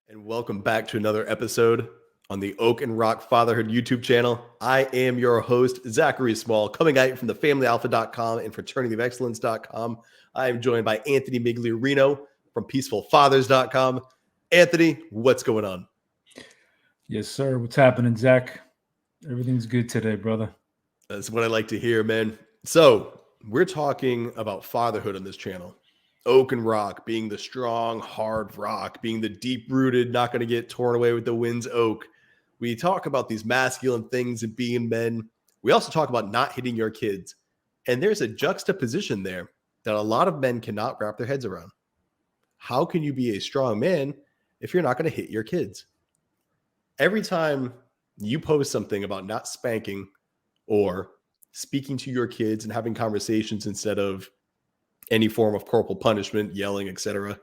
And welcome back to another episode on the Oak and Rock Fatherhood YouTube channel. I am your host, Zachary Small, coming at you from the FamilyAlpha.com and FraternityOfExcellence.com. I am joined by Anthony Migliorino from PeacefulFathers.com. Anthony, what's going on? Yes, sir. What's happening, Zach? Everything's good today, brother. That's what I like to hear, man. So we're talking about fatherhood on this channel. Oak and rock, being the strong, hard rock, being the deep-rooted, not going to get torn away with the wind's oak. We talk about these masculine things and being men. We also talk about not hitting your kids. And there's a juxtaposition there that a lot of men cannot wrap their heads around. How can you be a strong man if you're not going to hit your kids? Every time you post something about not spanking or speaking to your kids and having conversations instead of any form of corporal punishment, yelling, etc.,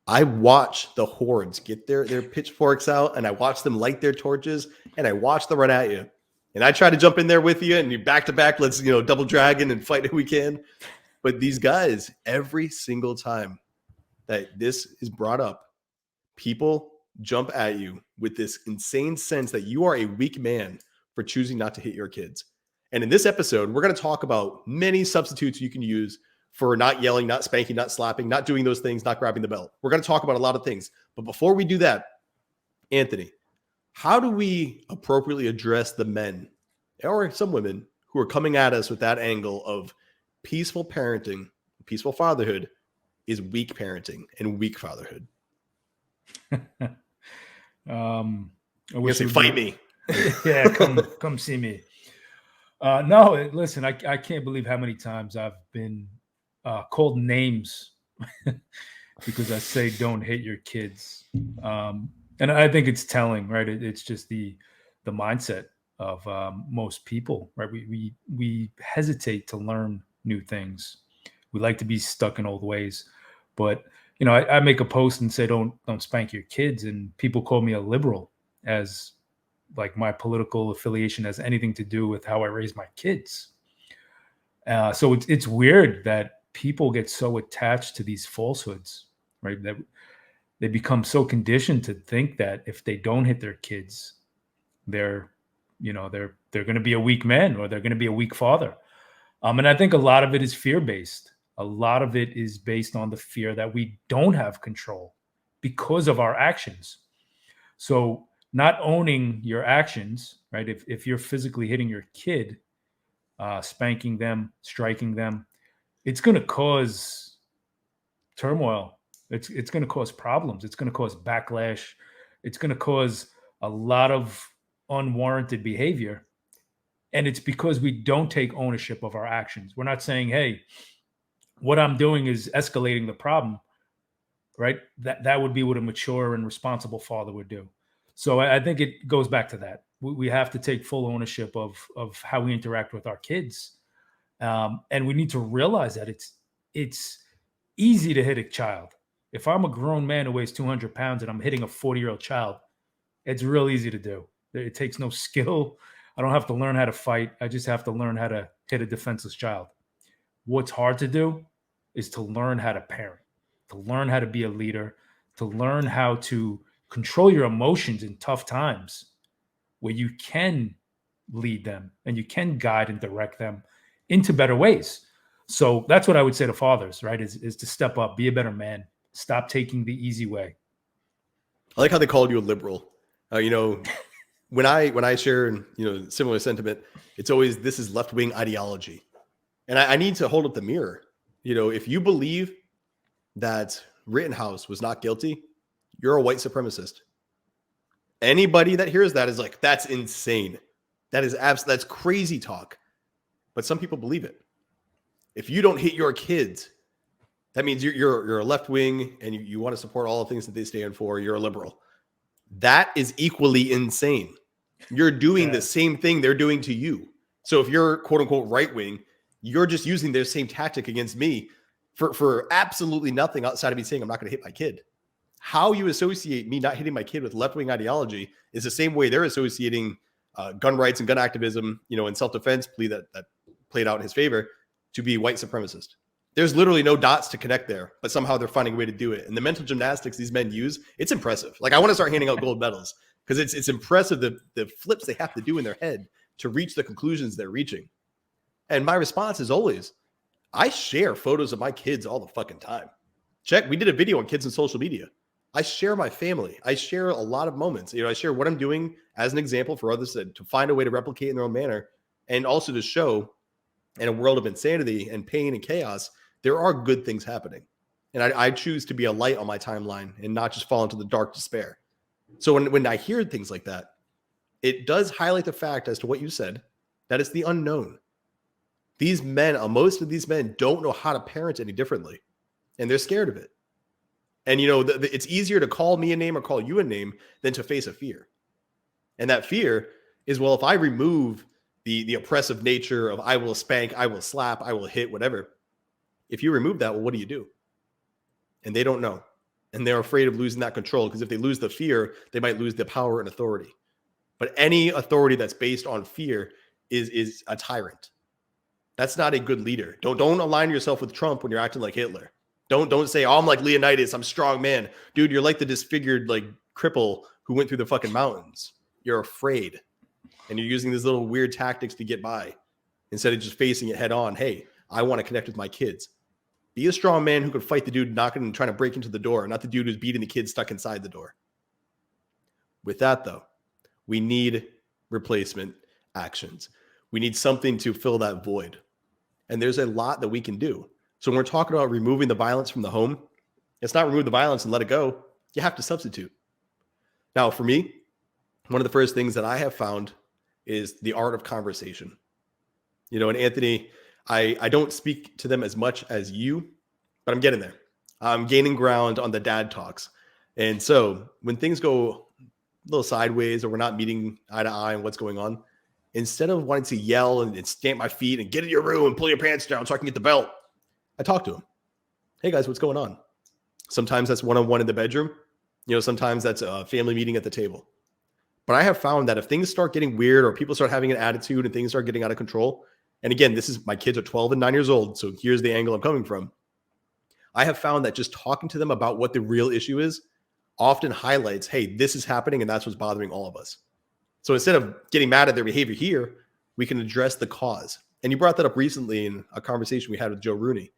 I watch the hordes get their pitchforks out, and I watch them light their torches, and I watch them run at you. And I try to jump in there with you, and you back to back, let's double dragon and fight if we can. But these guys, every single time that this is brought up, people jump at you with this insane sense that you are a weak man for choosing not to hit your kids. And in this episode, we're going to talk about many substitutes you can use for not yelling, not spanking, not slapping, not doing those things, not grabbing the belt. We're going to talk about a lot of things. But before we do that, Anthony, how do we appropriately address the men or some women who are coming at us with that angle of peaceful parenting, peaceful fatherhood is weak parenting and weak fatherhood? I wish they fight me. Yeah, come see me. No, listen, I can't believe how many times I've been called names because I say don't hit your kids. And I think it's telling, right? It's just the mindset of most people, right? We hesitate to learn new things. We like to be stuck in old ways. But I make a post and say don't spank your kids, and people call me a liberal, as like my political affiliation has anything to do with how I raise my kids. So it's weird that people get so attached to these falsehoods, right? That they become so conditioned to think that if they don't hit their kids, they're going to be a weak man, or they're going to be a weak father. And I think a lot of it is fear-based. A lot of it is based on the fear that we don't have control because of our actions. So not owning your actions, right? If you're physically hitting your kid, spanking them, striking them, it's going to cause turmoil. It's going to cause problems. It's going to cause backlash. It's going to cause a lot of unwarranted behavior. And it's because we don't take ownership of our actions. We're not saying, hey, what I'm doing is escalating the problem, right? That would be what a mature and responsible father would do. So I think it goes back to that. We have to take full ownership of how we interact with our kids. And we need to realize that it's easy to hit a child. If I'm a grown man who weighs 200 pounds and I'm hitting a 40-year-old child, it's real easy to do. It takes no skill. I don't have to learn how to fight. I just have to learn how to hit a defenseless child. What's hard to do is to learn how to parent, to learn how to be a leader, to learn how to control your emotions in tough times, where you can lead them and you can guide and direct them into better ways. So that's what I would say to fathers, right? Is to step up, be a better man, stop taking the easy way. I like how they called you a liberal. When I share similar sentiment, it's always this is left-wing ideology. And I need to hold up the mirror. If you believe that Rittenhouse was not guilty, you're a white supremacist. Anybody that hears that is like, that's insane. That's crazy talk. But some people believe it. If you don't hit your kids, that means you're a left wing and you want to support all the things that they stand for. You're a liberal. That is equally insane. You're doing the same thing they're doing to you. So if you're quote unquote right wing, you're just using their same tactic against me for absolutely nothing outside of me saying I'm not going to hit my kid. How you associate me not hitting my kid with left-wing ideology is the same way they're associating gun rights and gun activism, and self-defense plea that played out in his favor to be white supremacist. There's literally no dots to connect there, but somehow they're finding a way to do it. And the mental gymnastics these men use, it's impressive. Like I want to start handing out gold medals because it's impressive the flips they have to do in their head to reach the conclusions they're reaching. And my response is always, I share photos of my kids all the fucking time. Check, we did a video on kids and social media. I share my family. I share a lot of moments. I share what I'm doing as an example for others to find a way to replicate in their own manner, and also to show in a world of insanity and pain and chaos, there are good things happening. And I choose to be a light on my timeline and not just fall into the dark despair. So when I hear things like that, it does highlight the fact as to what you said, that it's the unknown. These men, most of these men don't know how to parent any differently, and they're scared of it. And, it's easier to call me a name or call you a name than to face a fear. And that fear is, well, if I remove the oppressive nature of I will spank, I will slap, I will hit, whatever. If you remove that, well, what do you do? And they don't know. And they're afraid of losing that control, because if they lose the fear, they might lose the power and authority. But any authority that's based on fear is a tyrant. That's not a good leader. Don't align yourself with Trump when you're acting like Hitler. Don't say, oh, I'm like Leonidas, I'm a strong man. Dude, you're like the disfigured cripple who went through the fucking mountains. You're afraid. And you're using these little weird tactics to get by instead of just facing it head on. Hey, I want to connect with my kids. Be a strong man who can fight the dude knocking and trying to break into the door, not the dude who's beating the kid stuck inside the door. With that, though, we need replacement actions. We need something to fill that void. And there's a lot that we can do. So when we're talking about removing the violence from the home, it's not remove the violence and let it go. You have to substitute. Now, for me, one of the first things that I have found is the art of conversation. And Anthony, I don't speak to them as much as you, but I'm getting there. I'm gaining ground on the dad talks. And so when things go a little sideways or we're not meeting eye to eye on what's going on, instead of wanting to yell and stamp my feet and get in your room and pull your pants down so I can get the belt, I talk to them. Hey guys, what's going on? Sometimes that's one-on-one in the bedroom. Sometimes that's a family meeting at the table. But I have found that if things start getting weird or people start having an attitude and things start getting out of control, and again, my kids are 12 and 9 years old, so here's the angle I'm coming from. I have found that just talking to them about what the real issue is often highlights, hey, this is happening and that's what's bothering all of us. So instead of getting mad at their behavior here, we can address the cause. And you brought that up recently in a conversation we had with Joe Rooney.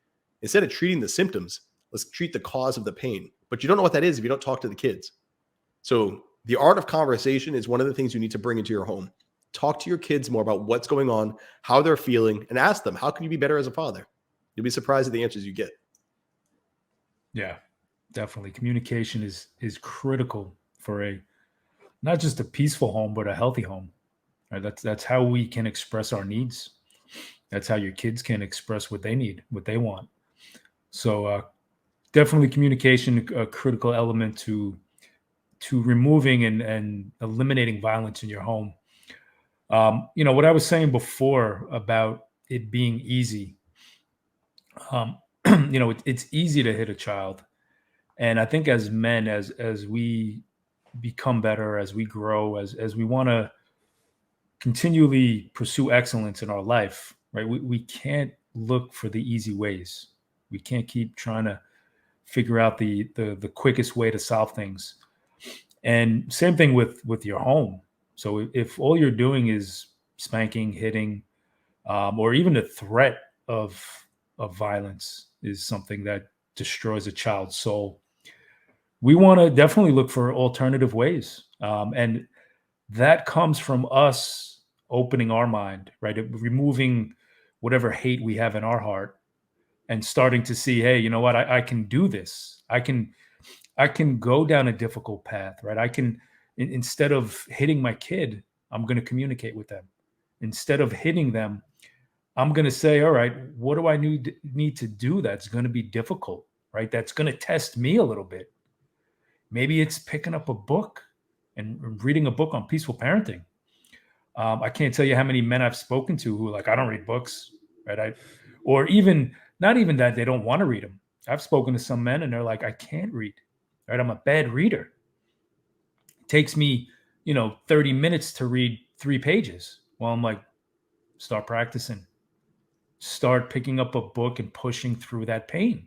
Instead of treating the symptoms, let's treat the cause of the pain. But you don't know what that is if you don't talk to the kids. So the art of conversation is one of the things you need to bring into your home. Talk to your kids more about what's going on, how they're feeling, and ask them, how can you be better as a father? You'll be surprised at the answers you get. Yeah, definitely. Communication is critical for not just a peaceful home, but a healthy home. Right? That's how we can express our needs. That's how your kids can express what they need, what they want. So definitely communication, a critical element to removing and eliminating violence in your home. What I was saying before about it being easy, it's easy to hit a child. And I think as men, as we become better, as we grow, as we want to continually pursue excellence in our life, right? We can't look for the easy ways. We can't keep trying to figure out the quickest way to solve things. And same thing with your home. So if all you're doing is spanking, hitting, or even the threat of violence is something that destroys a child's soul, we want to definitely look for alternative ways. And that comes from us opening our mind, right? Removing whatever hate we have in our heart and starting to see, hey, you know what? I can do this. I can go down a difficult path, right? I can, instead of hitting my kid, I'm going to communicate with them. Instead of hitting them, I'm going to say, all right, what do I need to do that's going to be difficult, right? That's going to test me a little bit. Maybe it's picking up a book and reading a book on peaceful parenting. I can't tell you how many men I've spoken to who are like, I don't read books, right? Or even, not even that they don't want to read them. I've spoken to some men and they're like, I can't read, right? I'm a bad reader. It takes me, 30 minutes to read 3 pages. Well, I'm like, start practicing. start picking up a book and pushing through that pain.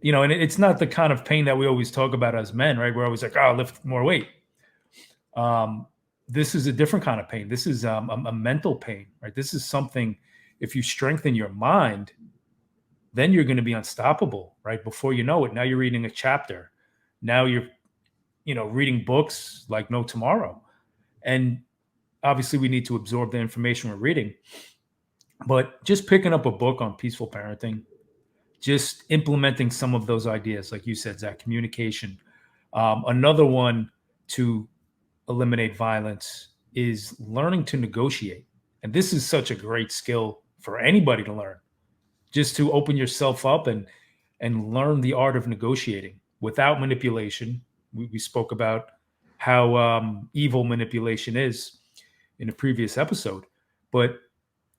And it's not the kind of pain that we always talk about as men, right? We're always like, oh, lift more weight. This is a different kind of pain. This is a mental pain, right? This is something, if you strengthen your mind, then you're going to be unstoppable, right? Before you know it, now you're reading a chapter. Now you're, reading books like no tomorrow. And obviously we need to absorb the information we're reading, but just picking up a book on peaceful parenting, just implementing some of those ideas, like you said, Zach, communication. Another one to eliminate violence is learning to negotiate. And this is such a great skill for anybody to learn, just to open yourself up and learn the art of negotiating without manipulation. We spoke about how evil manipulation is in a previous episode, but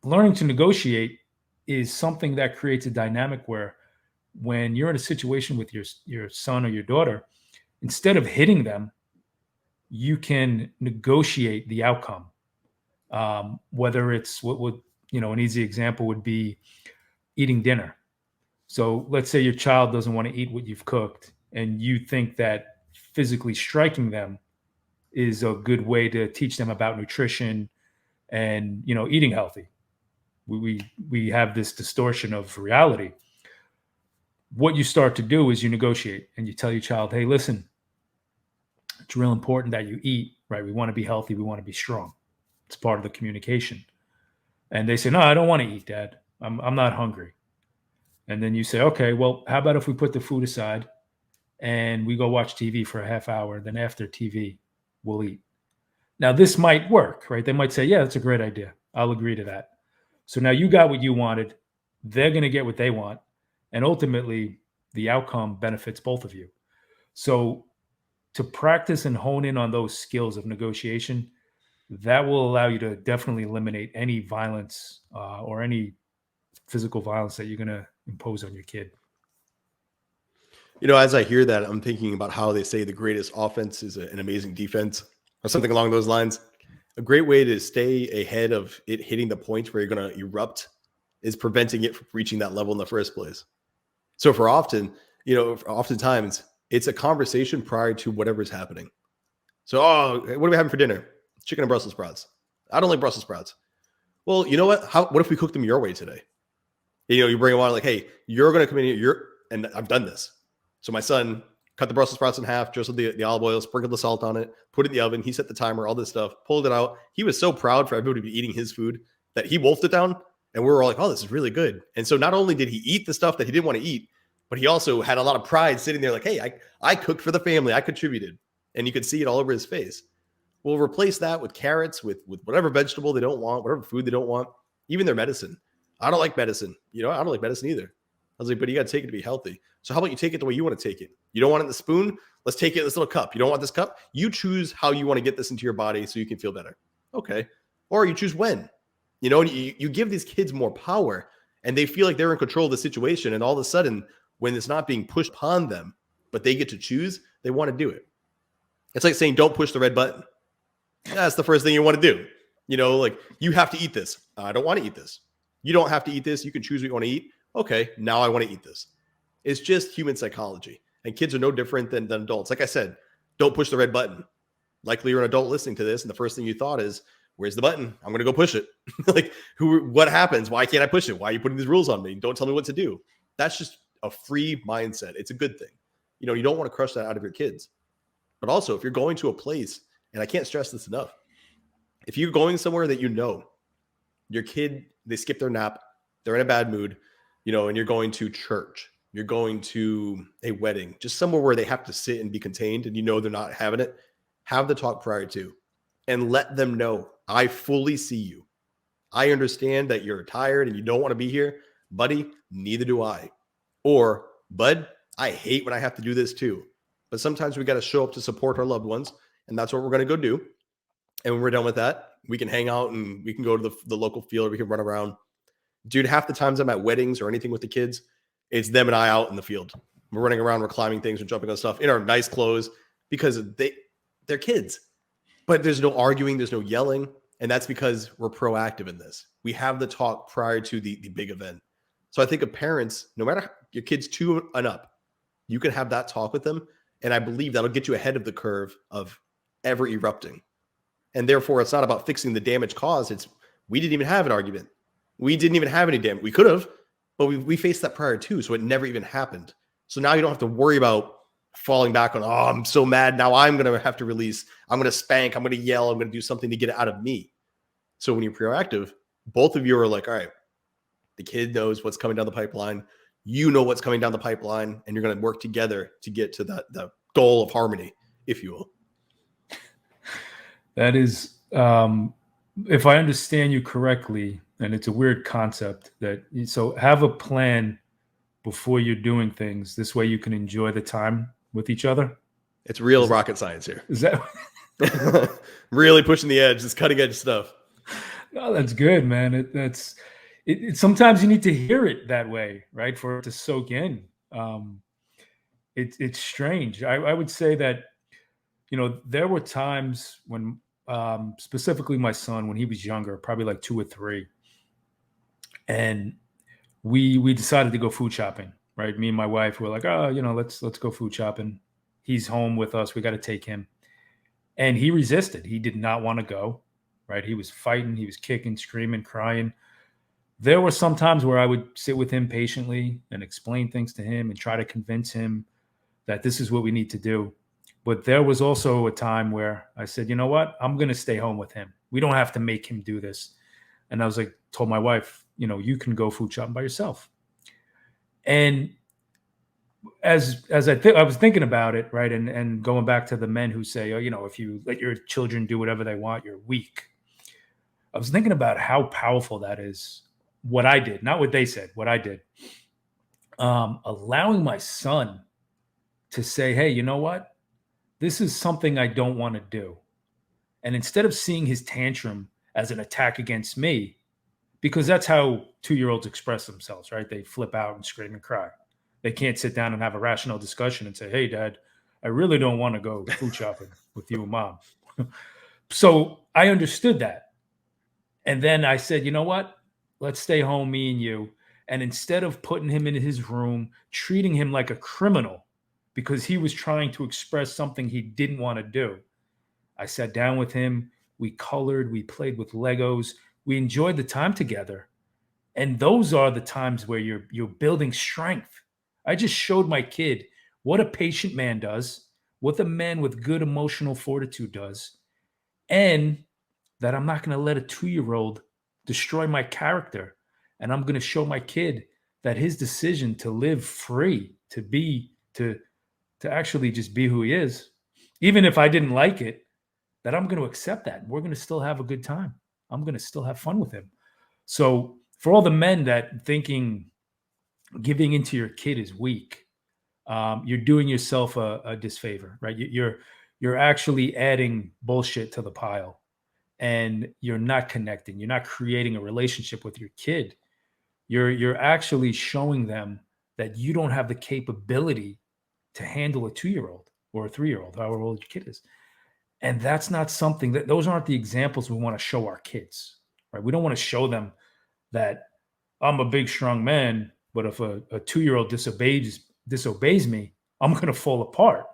learning to negotiate is something that creates a dynamic where when you're in a situation with your son or your daughter, instead of hitting them, you can negotiate the outcome. Whether it's what would, an easy example would be eating dinner. So let's say your child doesn't want to eat what you've cooked, and you think that physically striking them is a good way to teach them about nutrition and, eating healthy. We have this distortion of reality. What you start to do is you negotiate and you tell your child, hey, listen, it's real important that you eat, right? We want to be healthy. We want to be strong. It's part of the communication. And they say, no, I don't want to eat, Dad. I'm not hungry. And then you say, okay, well, how about if we put the food aside and we go watch TV for a half hour, then after TV, we'll eat. Now, this might work, right? They might say, yeah, that's a great idea. I'll agree to that. So now you got what you wanted. They're going to get what they want. And ultimately, the outcome benefits both of you. So to practice and hone in on those skills of negotiation, that will allow you to definitely eliminate any violence or any physical violence that you're going to impose on your kid. As I hear that, I'm thinking about how they say the greatest offense is an amazing defense or something along those lines. A great way to stay ahead of it hitting the point where you're going to erupt is preventing it from reaching that level in the first place. So oftentimes it's a conversation prior to whatever's happening. So, what are we having for dinner? Chicken and Brussels sprouts. I don't like Brussels sprouts. Well, you know what? What if we cook them your way today? You bring them on like, hey, you're going to come in here. And I've done this. So my son cut the Brussels sprouts in half, drizzled the olive oil, sprinkled the salt on it, put it in the oven. He set the timer, all this stuff, pulled it out. He was so proud for everybody to be eating his food that he wolfed it down. And we were all like, oh, this is really good. And so not only did he eat the stuff that he didn't want to eat, but he also had a lot of pride sitting there like, hey, I cooked for the family. I contributed. And you could see it all over his face. We'll replace that with carrots, with whatever vegetable they don't want, whatever food they don't want, even their medicine. I don't like medicine. I don't like medicine either. I was like, but you got to take it to be healthy. So how about you take it the way you want to take it? You don't want it in the spoon? Let's take it in this little cup. You don't want this cup? You choose how you want to get this into your body so you can feel better. Okay. Or you choose when. And you give these kids more power and they feel like they're in control of the situation. And all of a sudden, when it's not being pushed upon them, but they get to choose, they want to do it. It's like saying, don't push the red button. That's the first thing you want to do. Like you have to eat this. I don't want to eat this. You don't have to eat this. You can choose what you want to eat. Okay, now I want to eat this. It's just human psychology. And kids are no different than adults. Like I said, don't push the red button. Likely you're an adult listening to this, and the first thing you thought is, where's the button? I'm going to go push it. Like, what happens? Why can't I push it? Why are you putting these rules on me? Don't tell me what to do. That's just a free mindset. It's a good thing. You don't want to crush that out of your kids. But also, if you're going to a place, and I can't stress this enough, if you're going somewhere that your kid, they skip their nap, they're in a bad mood, and you're going to church, you're going to a wedding, just somewhere where they have to sit and be contained and they're not having it, have the talk prior to and let them know, I fully see you. I understand that you're tired and you don't want to be here, buddy, neither do I. Or, bud, I hate when I have to do this too. But sometimes we got to show up to support our loved ones, and that's what we're going to go do. And when we're done with that, we can hang out and we can go to the local field, we can run around. Dude, half the times I'm at weddings or anything with the kids, it's them and I out in the field. We're running around, we're climbing things, we're jumping on stuff in our nice clothes because they're kids. But there's no arguing, there's no yelling. And that's because we're proactive in this. We have the talk prior to the big event. So I think of parents, no matter your kids 2 and up, you can have that talk with them. And I believe that'll get you ahead of the curve of ever erupting. And therefore, it's not about fixing the damage caused. It's we didn't even have an argument. We didn't even have any damage. We could have, but we faced that prior too. So it never even happened. So now you don't have to worry about falling back on, oh, I'm so mad. Now I'm going to have to release. I'm going to spank. I'm going to yell. I'm going to do something to get it out of me. So when you're proactive, both of you are like, all right, the kid knows what's coming down the pipeline. You know what's coming down the pipeline, and you're going to work together to get to the goal of harmony, if you will. That is, if I understand you correctly, and it's a weird concept so have a plan before you're doing things. This way you can enjoy the time with each other. It's real rocket science here. Is that really pushing the edge? It's cutting edge stuff. No, that's good, man. It sometimes you need to hear it that way, right? For it to soak in. It's strange. I would say that, there were times when, specifically my son, when he was younger, probably like 2 or 3, and we decided to go food shopping, right? Me and my wife were like, oh, let's go food shopping. He's home with us. We got to take him. And he resisted. He did not want to go, right? He was fighting. He was kicking, screaming, crying. There were some times where I would sit with him patiently and explain things to him and try to convince him that this is what we need to do. But there was also a time where I said, you know what? I'm going to stay home with him. We don't have to make him do this. And I was like, told my wife, you can go food shopping by yourself. And as I was thinking about it, right, and going back to the men who say, oh, if you let your children do whatever they want, you're weak. I was thinking about how powerful that is. What I did, not what they said, what I did. Allowing my son to say, hey, you know what? This is something I don't want to do. And instead of seeing his tantrum as an attack against me, because that's how 2-year-olds express themselves, right? They flip out and scream and cry. They can't sit down and have a rational discussion and say, hey, Dad, I really don't want to go food shopping with you and Mom. So I understood that. And then I said, you know what? Let's stay home, me and you. And instead of putting him in his room, treating him like a criminal because he was trying to express something he didn't want to do, I sat down with him. We colored. We played with Legos. We enjoyed the time together. And those are the times where you're building strength. I just showed my kid what a patient man does, what a man with good emotional fortitude does, and that I'm not going to let a 2-year-old destroy my character. And I'm going to show my kid that his decision to live free, to actually just be who he is, even if I didn't like it, that I'm going to accept that. We're going to still have a good time. I'm going to still have fun with him. So for all the men that thinking giving into your kid is weak, you're doing yourself a disfavor, right? You're actually adding bullshit to the pile, and you're not connecting. You're not creating a relationship with your kid. You're actually showing them that you don't have the capability to handle a 2-year-old or a 3-year-old, however old your kid is. And that's not something those aren't the examples we want to show our kids, right? We don't want to show them that I'm a big, strong man, but if a 2-year-old disobeys me, I'm going to fall apart.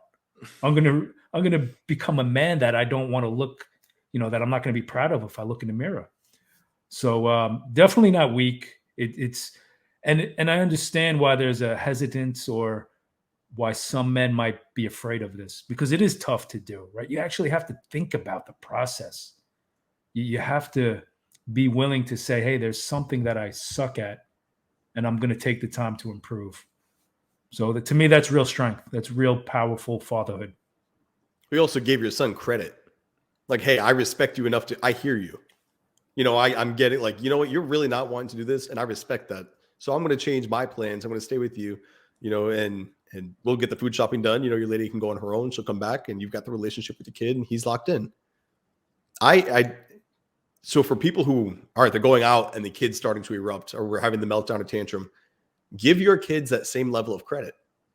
I'm going to become a man that I don't want to look, that I'm not going to be proud of if I look in the mirror. So definitely not weak. And I understand why there's a hesitance or why some men might be afraid of this, because it is tough to do, right? You actually have to think about the process. You have to be willing to say, hey, there's something that I suck at, and I'm going to take the time to improve. So to me, that's real strength. That's real powerful fatherhood. We also gave your son credit. Like, hey, I respect you enough I hear you. I'm getting like, you know what? You're really not wanting to do this, and I respect that. So I'm going to change my plans. I'm going to stay with you, and we'll get the food shopping done. Your lady can go on her own. She'll come back, and you've got the relationship with the kid, and he's locked in. So for people who, all right, they're going out and the kid's starting to erupt, or we're having the meltdown or tantrum, give your kids that same level of credit.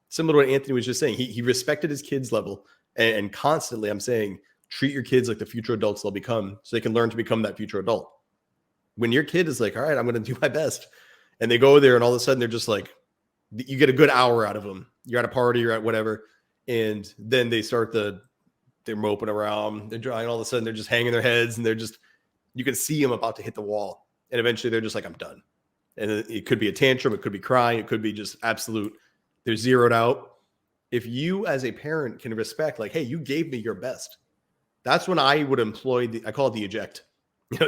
Similar to what Anthony was just saying. He respected his kid's level, and constantly I'm saying, Treat your kids like the future adults they'll become so they can learn to become that future adult. When your kid is like, all right, I'm going to do my best. And they go there and all of a sudden they're just like, you get a good hour out of them. You're at a party, you're at whatever. And then they start they're moping around. They're drying. All of a sudden they're just hanging their heads and you can see them about to hit the wall. And eventually they're just like, I'm done. And it could be a tantrum. It could be crying. It could be just absolute. They're zeroed out. If you as a parent can respect, like, hey, you gave me your best. That's when I would employ I call it the eject.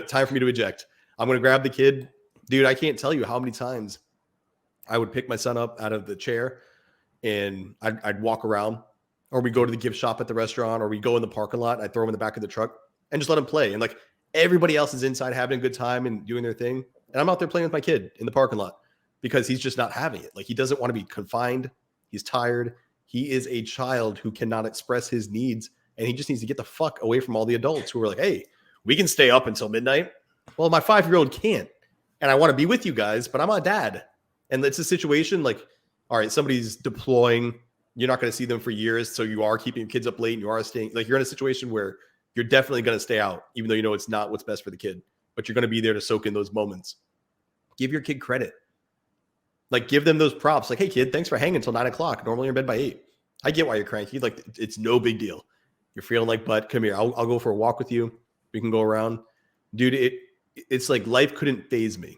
Time for me to eject. I'm going to grab the kid. Dude, I can't tell you how many times I would pick my son up out of the chair and I'd walk around, or we go to the gift shop at the restaurant, or we go in the parking lot. I throw him in the back of the truck and just let him play. And like everybody else is inside having a good time and doing their thing. And I'm out there playing with my kid in the parking lot because he's just not having it. Like he doesn't want to be confined. He's tired. He is a child who cannot express his needs. And he just needs to get the fuck away from all the adults who are like, hey, we can stay up until midnight. Well, my 5-year-old can't. And I want to be with you guys, but I'm a dad. And it's a situation like, all right, somebody's deploying. You're not going to see them for years. So you are keeping your kids up late and you are staying. Like you're in a situation where you're definitely going to stay out, even though you know it's not what's best for the kid. But you're going to be there to soak in those moments. Give your kid credit. Like give them those props. Like, hey, kid, thanks for hanging until 9 o'clock. Normally you're in bed by 8. I get why you're cranky. Like it's no big deal. You're feeling like butt. Come here. I'll go for a walk with you. We can go around. Dude, it's like life couldn't faze me.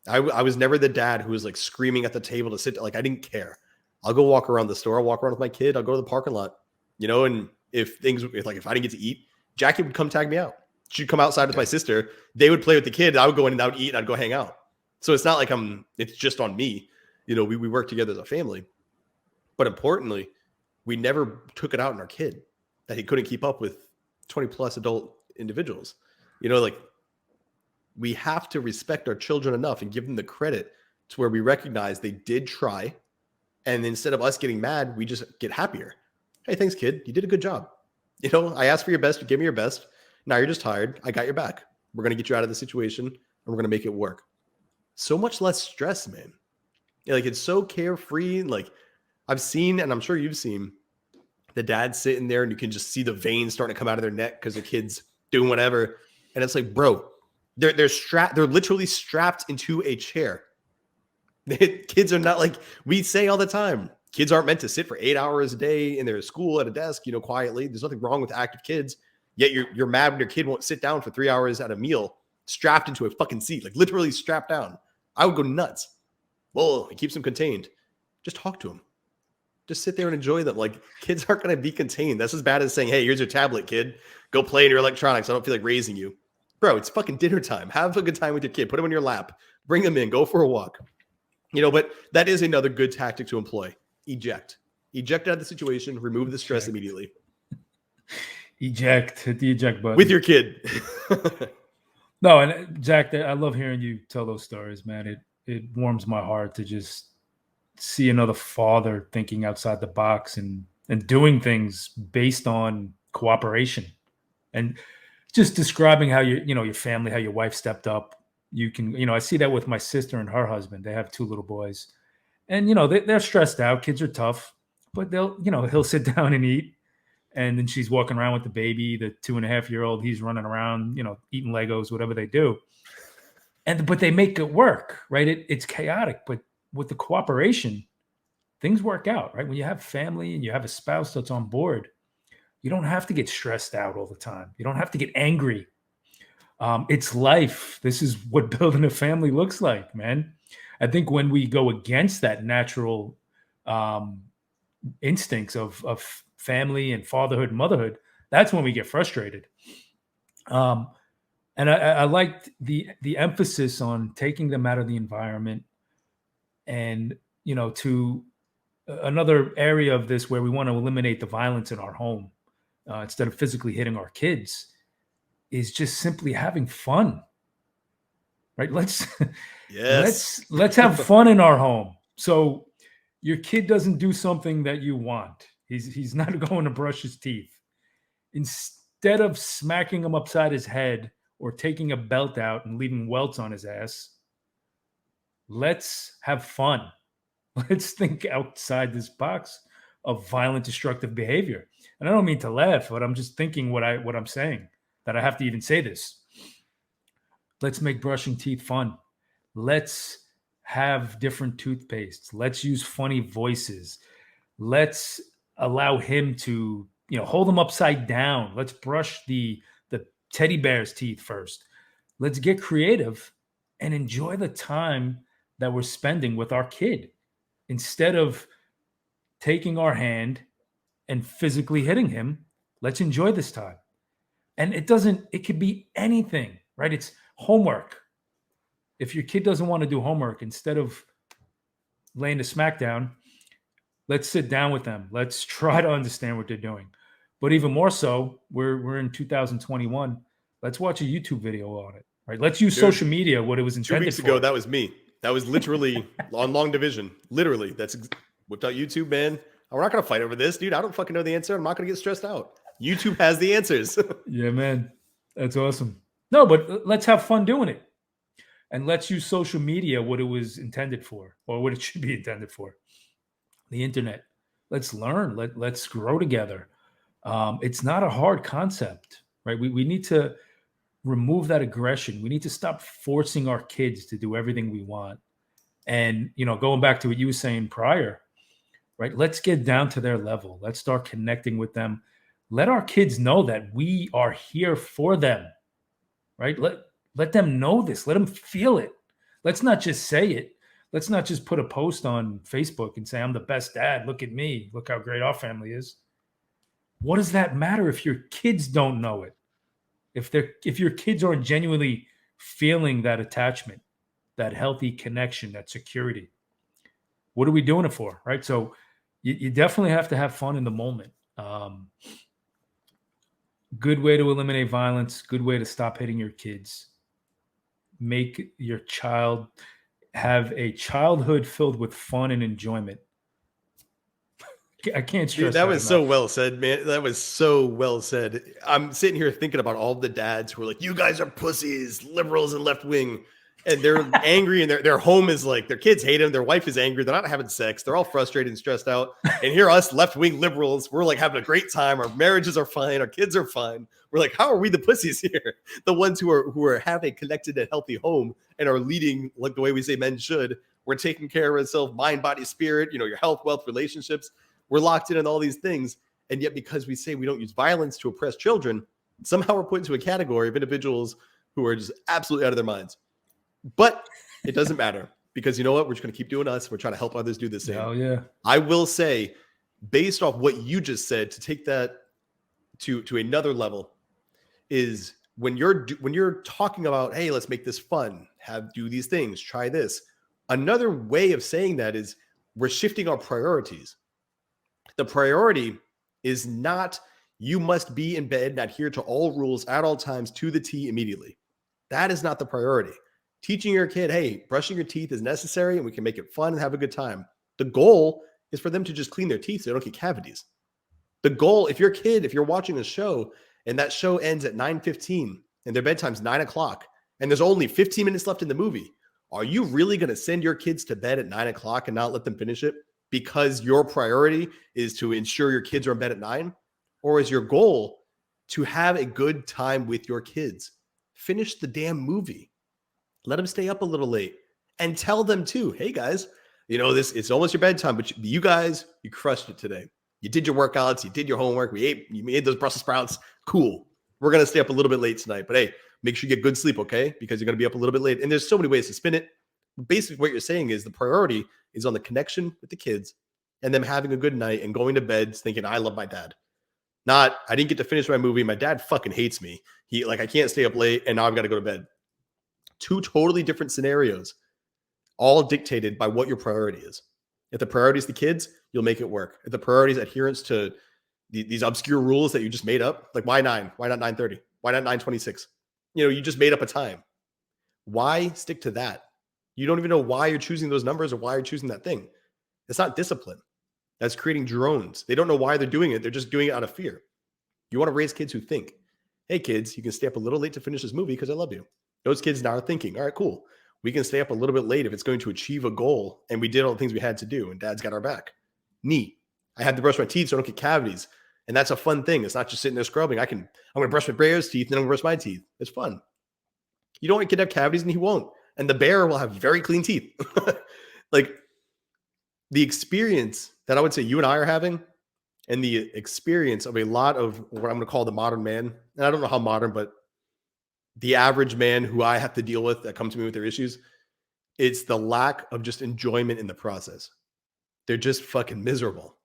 I was never the dad who was like screaming at the table to sit. Like I didn't care. I'll go walk around the store. I'll walk around with my kid. I'll go to the parking lot. And if I didn't get to eat, Jackie would come tag me out. She'd come outside with my sister. They would play with the kid. I would go in and I would eat and I'd go hang out. So it's not like it's just on me. We work together as a family. But importantly, we never took it out on our kid that he couldn't keep up with 20 plus adult individuals. Like we have to respect our children enough and give them the credit to where we recognize they did try. And instead of us getting mad, we just get happier. Hey, thanks, kid. You did a good job. I asked for your best. You gave me your best. Now you're just tired. I got your back. We're going to get you out of the situation and we're going to make it work. So much less stress, man. Like it's so carefree. Like I've seen, and I'm sure you've seen, the dad sitting there and you can just see the veins starting to come out of their neck because the kid's doing whatever. And it's like, bro, they're literally strapped into a chair. Kids are not like we say all the time. Kids aren't meant to sit for 8 hours a day in their school at a desk, quietly. There's nothing wrong with active kids. Yet you're mad when your kid won't sit down for 3 hours at a meal, strapped into a fucking seat, like literally strapped down. I would go nuts. Well, it keeps them contained. Just talk to them. Just sit there and enjoy them. Like kids aren't going to be contained. That's as bad as saying, hey, here's your tablet, kid. Go play in your electronics. I don't feel like raising you. Bro, it's fucking dinner time. Have a good time with your kid. Put them in your lap. Bring them in. Go for a walk. But that is another good tactic to employ. Eject. Eject out of the situation. Remove the stress immediately. Eject. Hit the eject button. With your kid. No, and Zac, I love hearing you tell those stories, man. It warms my heart to just see another father thinking outside the box and doing things based on cooperation and just describing how your family, how your wife stepped up. You can, I see that with my sister and her husband. They have 2 little boys and, they're stressed out. Kids are tough, but he'll sit down and eat. And then she's walking around with the baby, the 2.5-year-old, he's running around, eating Legos, whatever they do. But they make it work, right? It's chaotic, but with the cooperation, things work out, right? When you have family and you have a spouse that's on board, you don't have to get stressed out all the time. You don't have to get angry. It's life. This is what building a family looks like, man. I think when we go against that natural instincts of family and fatherhood and motherhood, that's when we get frustrated. And I liked the emphasis on taking them out of the environment and, to another area of this where we want to eliminate the violence in our home instead of physically hitting our kids is just simply having fun, right? Let's have fun in our home. So your kid doesn't do something that you want. He's not going to brush his teeth. Instead of smacking him upside his head or taking a belt out and leaving welts on his ass, let's have fun. Let's think outside this box of violent, destructive behavior. And I don't mean to laugh, but I'm just thinking what I'm saying, that I have to even say this. Let's make brushing teeth fun. Let's have different toothpastes. Let's use funny voices. Let's allow him to, hold them upside down. Let's brush the teddy bear's teeth first. Let's get creative and enjoy the time that we're spending with our kid instead of taking our hand and physically hitting him. Let's enjoy this time. And it could be anything, right? It's homework. If your kid doesn't want to do homework, instead of laying the smack down, let's sit down with them. Let's try to understand what they're doing. But even more so, we're in 2021. Let's watch a YouTube video on it, right? Let's use social media, what it was intended 2 weeks for. ago, that was me. That was literally on long division. Literally, whipped out YouTube, man. We're not going to fight over this, dude. I don't fucking know the answer. I'm not going to get stressed out. YouTube has the answers. Yeah, man. That's awesome. No, but let's have fun doing it. And let's use social media, what it was intended for, or what it should be intended for. The internet. Let's learn. Let's grow together. It's not a hard concept, right? We need to remove that aggression. We need to stop forcing our kids to do everything we want. And, going back to what you were saying prior, right? Let's get down to their level. Let's start connecting with them. Let our kids know that we are here for them, right? Let them know this. Let them feel it. Let's not just say it. Let's not just put a post on Facebook and say, I'm the best dad. Look at me. Look how great our family is. What does that matter if your kids don't know it? If your kids aren't genuinely feeling that attachment, that healthy connection, that security, what are we doing it for, right? So you definitely have to have fun in the moment. Good way to eliminate violence. Good way to stop hitting your kids. Make your child have a childhood filled with fun and enjoyment. I can't stress that was enough. so well said, man. That was so well said. I'm sitting here thinking about all the dads who are like, you guys are pussies, liberals and left wing. And they're angry, and their home is like, their kids hate them. Their wife is angry. They're not having sex. They're all frustrated and stressed out. And here, us left-wing liberals, we're like having a great time. Our marriages are fine. Our kids are fine. We're like, how are we the pussies here? The ones who are have a connected and healthy home and are leading like the way we say men should. We're taking care of ourselves, mind, body, spirit, your health, wealth, relationships. We're locked in on all these things. And yet, because we say we don't use violence to oppress children, somehow we're put into a category of individuals who are just absolutely out of their minds. But it doesn't matter, because you know what? We're just going to keep doing us. We're trying to help others do the same. Oh, yeah. I will say, based off what you just said, to take that to another level, is when you're talking about, hey, let's make this fun, do these things, try this. Another way of saying that is we're shifting our priorities. The priority is not you must be in bed and adhere to all rules at all times to the T immediately. That is not the priority. Teaching your kid, hey, brushing your teeth is necessary and we can make it fun and have a good time. The goal is for them to just clean their teeth so they don't get cavities. The goal, if you're watching a show and that show ends at 9:15 and their bedtime's 9 o'clock and there's only 15 minutes left in the movie, are you really going to send your kids to bed at 9 o'clock and not let them finish it because your priority is to ensure your kids are in bed at 9? Or is your goal to have a good time with your kids? Finish the damn movie. Let them stay up a little late and tell them too, hey guys, it's almost your bedtime, but you guys, you crushed it today. You did your workouts, you did your homework, you made those Brussels sprouts. Cool. We're going to stay up a little bit late tonight, but hey, make sure you get good sleep, okay? Because you're going to be up a little bit late. And there's so many ways to spin it. Basically, what you're saying is the priority is on the connection with the kids and them having a good night and going to bed thinking, I love my dad. Not, I didn't get to finish my movie. My dad fucking hates me. I can't stay up late and now I've got to go to bed. Two totally different scenarios, all dictated by what your priority is. If the priority is the kids, you'll make it work. If the priority is adherence to these obscure rules that you just made up, like why 9? Why not 9:30? Why not 9:26? You just made up a time. Why stick to that? You don't even know why you're choosing those numbers or why you're choosing that thing. It's not discipline. That's creating drones. They don't know why they're doing it. They're just doing it out of fear. You want to raise kids who think, hey kids, you can stay up a little late to finish this movie because I love you. Those kids now are thinking, all right, cool. We can stay up a little bit late if it's going to achieve a goal and we did all the things we had to do and dad's got our back. Neat. I have to brush my teeth so I don't get cavities. And that's a fun thing. It's not just sitting there scrubbing. I'm going to brush my bear's teeth and then I'm going to brush my teeth. It's fun. You don't want a kid to have cavities and he won't. And the bear will have very clean teeth. Like the experience that I would say you and I are having, and the experience of a lot of what I'm going to call the modern man. And I don't know how modern, but the average man who I have to deal with that come to me with their issues, it's the lack of just enjoyment in the process. They're just fucking miserable.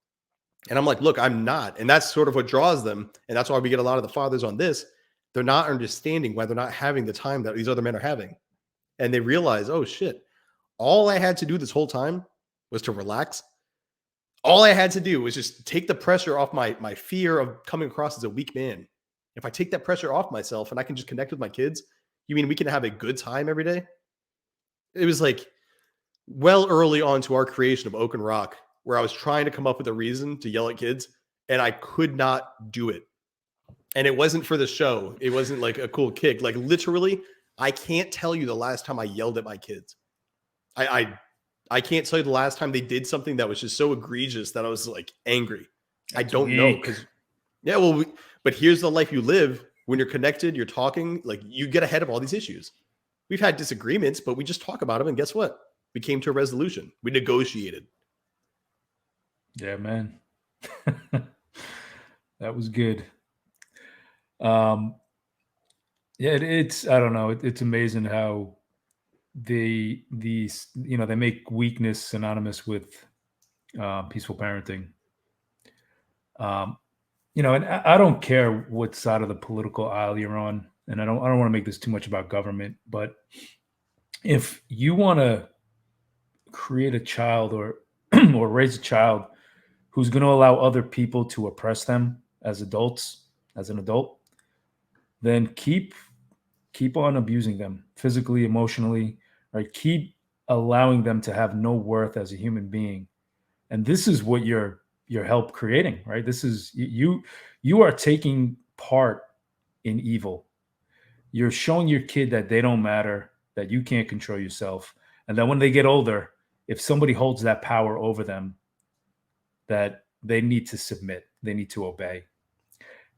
And I'm like, look, I'm not. And that's sort of what draws them. And that's why we get a lot of the fathers on this. They're not understanding why they're not having the time that these other men are having. And they realize, oh shit, all I had to do this whole time was to relax. All I had to do was just take the pressure off my fear of coming across as a weak man. If I take that pressure off myself and I can just connect with my kids, you mean we can have a good time every day? It was like well early on to our creation of Oak and Rock, where I was trying to come up with a reason to yell at kids and I could not do it. And it wasn't for the show. It wasn't like a cool kick. Like literally, I can't tell you the last time I yelled at my kids. I can't tell you the last time they did something that was just so egregious that I was like angry. I don't know. Because yeah, well, but here's the life you live when you're connected, you're talking, like you get ahead of all these issues. We've had disagreements, but we just talk about them. And guess what? We came to a resolution. We negotiated. Yeah, man. That was good. Yeah, it's I don't know. It's amazing how they make weakness synonymous with peaceful parenting. And I don't care what side of the political aisle you're on, and I don't want to make this too much about government, but if you want to create a child or or raise a child who's going to allow other people to oppress them as adults, as an adult, then keep on abusing them physically, emotionally, right? Keep allowing them to have no worth as a human being. And this is what you're help creating, right? This is you are taking part in evil. You're showing your kid that they don't matter, that you can't control yourself. And then when they get older, if somebody holds that power over them, that they need to submit, they need to obey.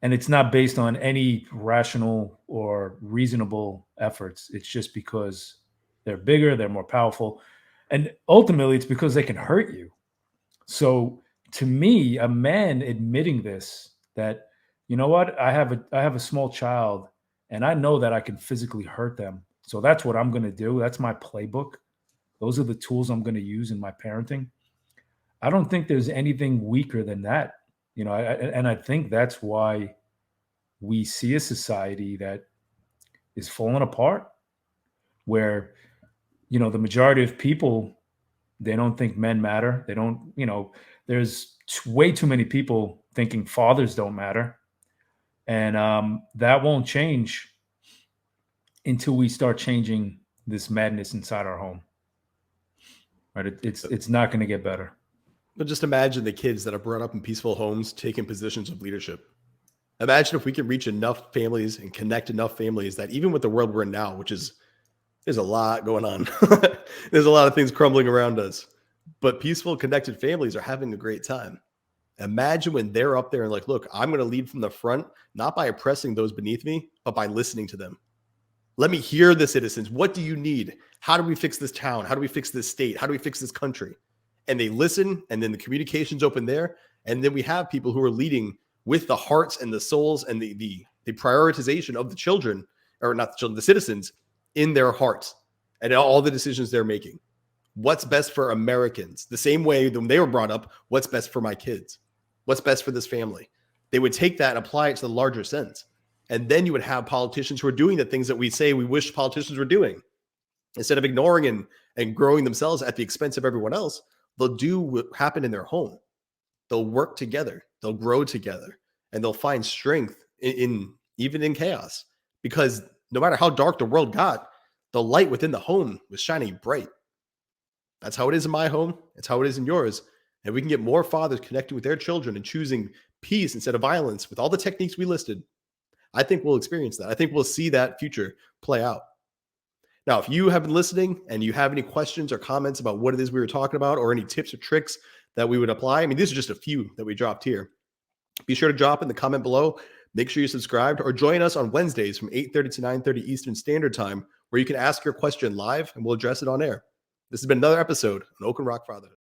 And it's not based on any rational or reasonable efforts. It's just because they're bigger, they're more powerful. And ultimately, it's because they can hurt you. So to me, a man admitting this, that, you know what, I have a small child and I know that I can physically hurt them. So that's what I'm going to do. That's my playbook. Those are the tools I'm going to use in my parenting. I don't think there's anything weaker than that. I think that's why we see a society that is falling apart, where, the majority of people, they don't think men matter. They don't, there's way too many people thinking fathers don't matter. And that won't change until we start changing this madness inside our home. Right? It's not going to get better. But just imagine the kids that are brought up in peaceful homes taking positions of leadership. Imagine if we could reach enough families and connect enough families that even with the world we're in now, which is, there's a lot going on. There's a lot of things crumbling around us, but peaceful, connected families are having a great time. Imagine when they're up there and like, look, I'm going to lead from the front, not by oppressing those beneath me, but by listening to them. Let me hear the citizens. What do you need? How do we fix this town? How do we fix this state? How do we fix this country? And they listen, and then the communication's open there. And then we have people who are leading with the hearts and the souls and the prioritization of the children, or not the children, the citizens in their hearts and all the decisions they're making. What's best for Americans? The same way when they were brought up, what's best for my kids? What's best for this family? They would take that and apply it to the larger sense. And then you would have politicians who are doing the things that we say we wish politicians were doing. Instead of ignoring and growing themselves at the expense of everyone else, they'll do what happened in their home. They'll work together. They'll grow together. And they'll find strength in even in chaos. Because no matter how dark the world got, the light within the home was shining bright. That's how it is in my home. It's how it is in yours. And we can get more fathers connecting with their children and choosing peace instead of violence with all the techniques we listed. I think we'll experience that. I think we'll see that future play out. Now, if you have been listening and you have any questions or comments about what it is we were talking about, or any tips or tricks that we would apply. I mean, these are just a few that we dropped here. Be sure to drop in the comment below. Make sure you subscribed or join us on Wednesdays from 8:30 to 9:30 Eastern Standard Time, where you can ask your question live and we'll address it on air. This has been another episode on Oak and Rock Fatherhood.